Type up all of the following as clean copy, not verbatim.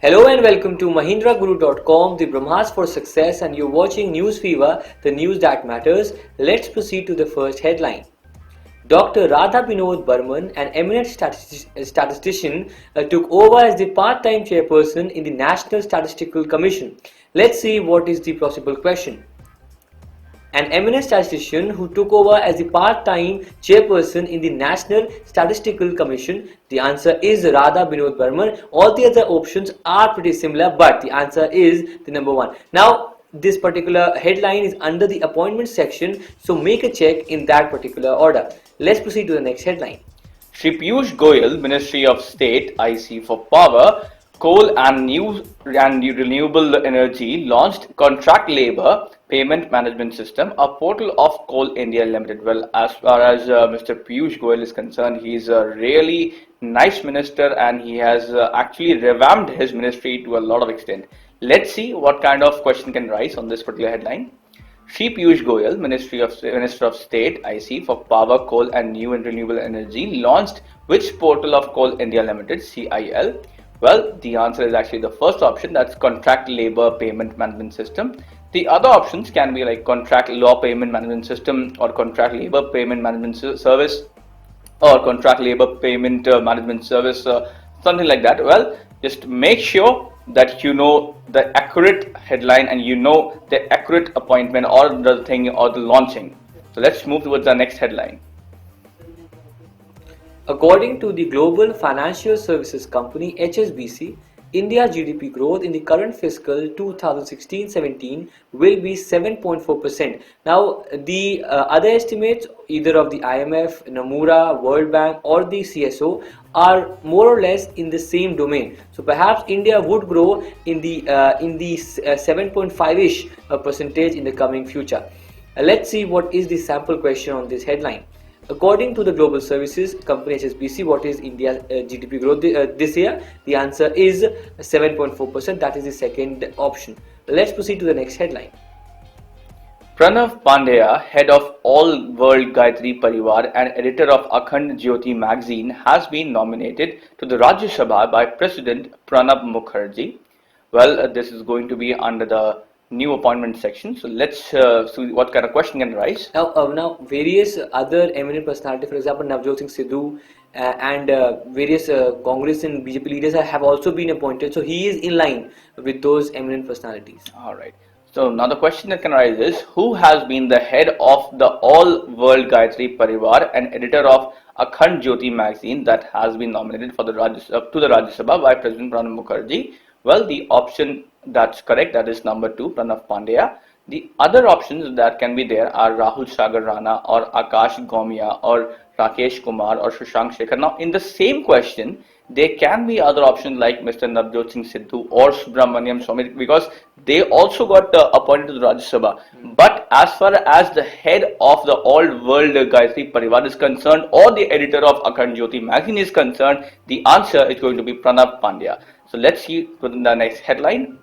Hello and welcome to MahendraGuru.com, the Brahmas for Success, and you're watching News Fever, the news that matters. Let's proceed to the first headline. Dr. Radha Binod Burman, an eminent statistician, took over as the part-time chairperson in the National Statistical Commission. Let's see what is the possible question. An eminent statistician who took over as the part-time chairperson in the National Statistical Commission. The answer is Radha Binod Burman. All the other options are pretty similar, but the answer is the number one. Now, this particular headline is under the appointment section, so make a check in that particular order. Let's proceed to the next headline. Shri Piyush Goyal, Ministry of State, IC for Power, Coal and Renewable Energy launched Contract Labour Payment Management System, a portal of Coal India Limited. Well, as far as Mr. Piyush Goyal is concerned, he is a really nice minister and he has actually revamped his ministry to a lot of extent. Let's see what kind of question can rise on this particular headline. Shri Piyush Goyal, Minister of State, IC for Power, Coal and New and Renewable Energy launched which portal of Coal India Limited, CIL? Well, the answer is actually the first option, that's Contract Labour Payment Management System. The other options can be like Contract Law Payment Management System or Contract Labour Payment Management Service or Contract Labour Payment Management Service, something like that. Well, just make sure that you know the accurate headline and you know the accurate appointment or the thing or the launching. So let's move towards the next headline. According to the Global Financial Services Company HSBC, India's GDP growth in the current fiscal 2016-17 will be 7.4%. Now, the other estimates, either of the IMF, Nomura, World Bank, or the CSO, are more or less in the same domain. So perhaps India would grow in the 7.5-ish percentage in the coming future. Let's see what is the sample question on this headline. According to the Global Services Company HSBC, what is India's GDP growth this year? The answer is 7.4%. That is the second option. Let's proceed to the next headline. Pranav Pandya, head of All World Gayatri Parivar and editor of Akhand Jyoti magazine, has been nominated to the Rajya Sabha by President Pranab Mukherjee. Well, this is going to be under the new appointment section. So let's see what kind of question can arise. Now various other eminent personalities, for example, Navjot Singh Sidhu and various Congress and BJP leaders have also been appointed. So he is in line with those eminent personalities. All right. So now the question that can arise is, who has been the head of the All World Gayatri Parivar and editor of Akhand Jyoti magazine that has been nominated for the to the Rajya Sabha by President Pranab Mukherjee? Well, the option that's correct, that is number 2, Pranav Pandya. The other options that can be there are Rahul Sagar Rana or Akash Gomia or Rakesh Kumar or Shashank Shekhar. Now, in the same question, there can be other options like Mr. Navjot Singh Sidhu or Subramaniam Swamy, because they also got appointed to the Rajya Sabha. But as far as the head of the All World Gayatri Parivar is concerned or the editor of Akhand Jyoti magazine is concerned, the answer is going to be Pranav Pandya. So let's see within the next headline.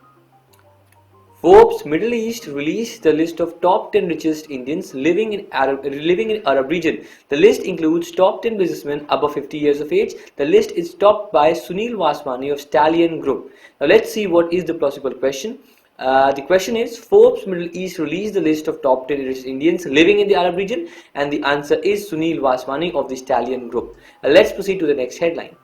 Forbes Middle East released the list of top 10 richest Indians living in Arab region. The list includes top 10 businessmen above 50 years of age. The list is topped by Sunil Vaswani of Stallion Group. Now let's see what is the possible question. The question is, Forbes Middle East released the list of top 10 richest Indians living in the Arab region, and the answer is Sunil Vaswani of the Stallion Group. Let's proceed to the next headline.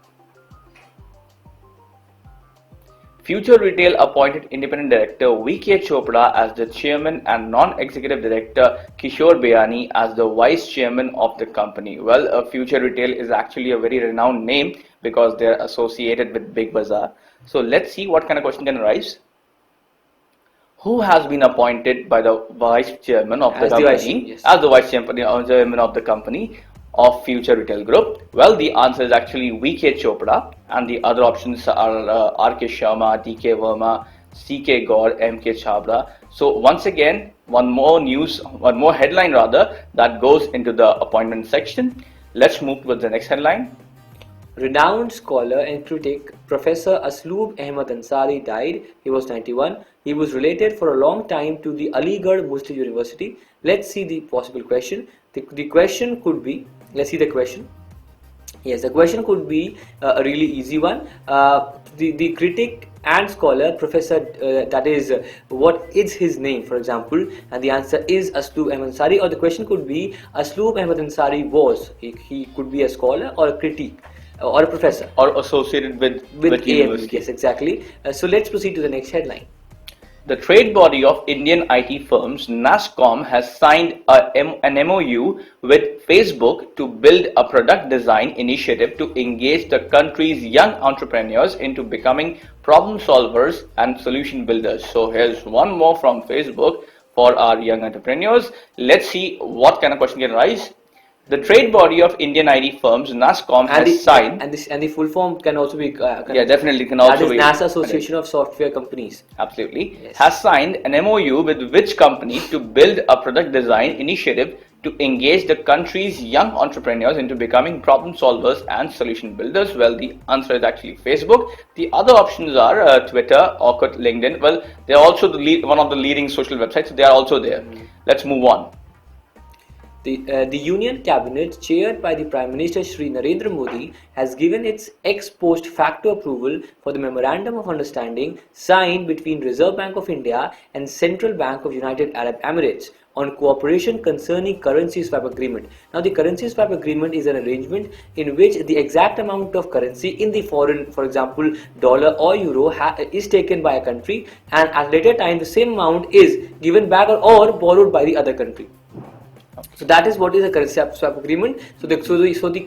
Future Retail appointed independent director V.K. Chopra as the chairman and non-executive director Kishore Bayani as the vice chairman of the company. Well, Future Retail is actually a very renowned name because they're associated with Big Bazaar. So let's see what kind of question can arise. Who has been appointed by the vice chairman of the company as the vice chairman of the company of Future Retail Group? Well, the answer is actually V.K. Chopra, and the other options are R.K. Sharma, D.K. Verma, C.K. Gaur, M.K. Chhabra. So once again, one more headline that goes into the appointment section. Let's move to the next headline. Renowned scholar and critic Professor Asloob Ahmad Ansari died. He was 91. He was related for a long time to the Aligarh Muslim University. Let's see the possible question. The question could be, let's see the question. Yes, the question could be a really easy one. The critic and scholar, Professor, that is, what is his name, for example, and the answer is Asloob Ahmad Ansari, or the question could be Asloob Ahmad Ansari was. He could be a scholar or a critic or a professor. Or associated with With AMU, university. yes, exactly. So let's proceed to the next headline. The trade body of Indian IT firms, NASSCOM, has signed an MOU with Facebook to build a product design initiative to engage the country's young entrepreneurs into becoming problem solvers and solution builders. So here's one more from Facebook for our young entrepreneurs. Let's see what kind of question can arise. The trade body of Indian IT firms, NASSCOM, has signed. And the full form can also be. Yeah, definitely can also be. That is NASA Association of Software Companies. Absolutely. Yes. Has signed an MOU with which company to build a product design initiative to engage the country's young entrepreneurs into becoming problem solvers and solution builders? Well, the answer is actually Facebook. The other options are Twitter, Orkut, LinkedIn. Well, they're also one of the leading social websites. So they are also there. Let's move on. The Union Cabinet, chaired by the Prime Minister Shri Narendra Modi, has given its ex post facto approval for the Memorandum of Understanding signed between Reserve Bank of India and Central Bank of United Arab Emirates on cooperation concerning currency swap agreement. Now, the currency swap agreement is an arrangement in which the exact amount of currency in the foreign, for example, dollar or euro, is taken by a country, and at a later time the same amount is given back or borrowed by the other country. So that is what is a currency swap agreement. So the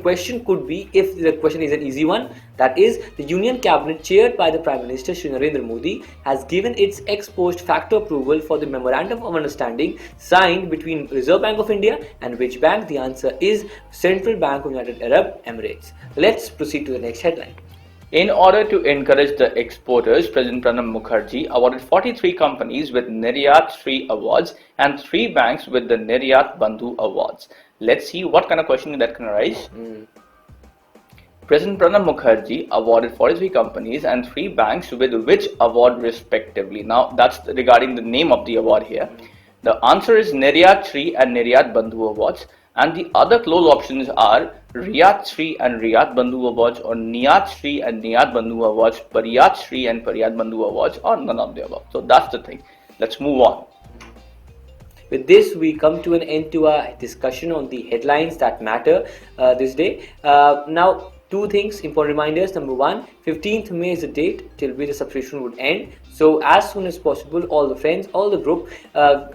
question could be, if the question is an easy one, that is, the Union Cabinet, chaired by the Prime Minister Shri Narendra Modi, has given its ex post facto approval for the Memorandum of Understanding signed between Reserve Bank of India and which bank? The answer is Central Bank of United Arab Emirates. Let's proceed to the next headline. In order to encourage the exporters, President Pranab Mukherjee awarded 43 companies with Niryat Shri Awards and 3 banks with the Niryat Bandhu Awards. Let's see what kind of question that can arise. President Pranab Mukherjee awarded 43 companies and 3 banks with which award respectively? Now that's regarding the name of the award here. The answer is Niryat Shri and Niryat Bandhu Awards, and the other close options are Riyat Shri and Riyat Bandhu Awards, or Niyat Shri and Niyat Bandhu Awards, Pariyat Shri and Pariyat Bandhu Awards, or none of the above. So that's the thing. Let's move on. With this, we come to an end to our discussion on the headlines that matter this day. Now, 2 things, important reminders. Number 1, 15th May is the date till which the subscription would end. So as soon as possible, all the friends, all the group,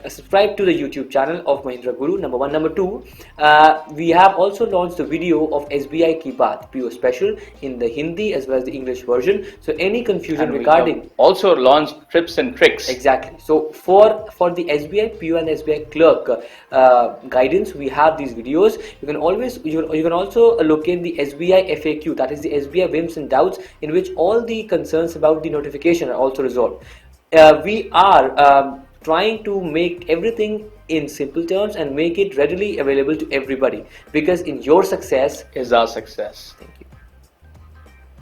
subscribe to the YouTube channel of Mahendra Guru. Number 1. Number 2, we have also launched the video of SBI Ki Baat PO special in the Hindi as well as the English version. So any confusion regarding, also launched tips and tricks. Exactly. So for the SBI PO and SBI clerk guidance, we have these videos. You can also locate the SBI FAQ, that is the SBI whims and doubts, in which all the concerns about the notification are also resolved. We are trying to make everything in simple terms and make it readily available to everybody, because in your success is our success. Thank you.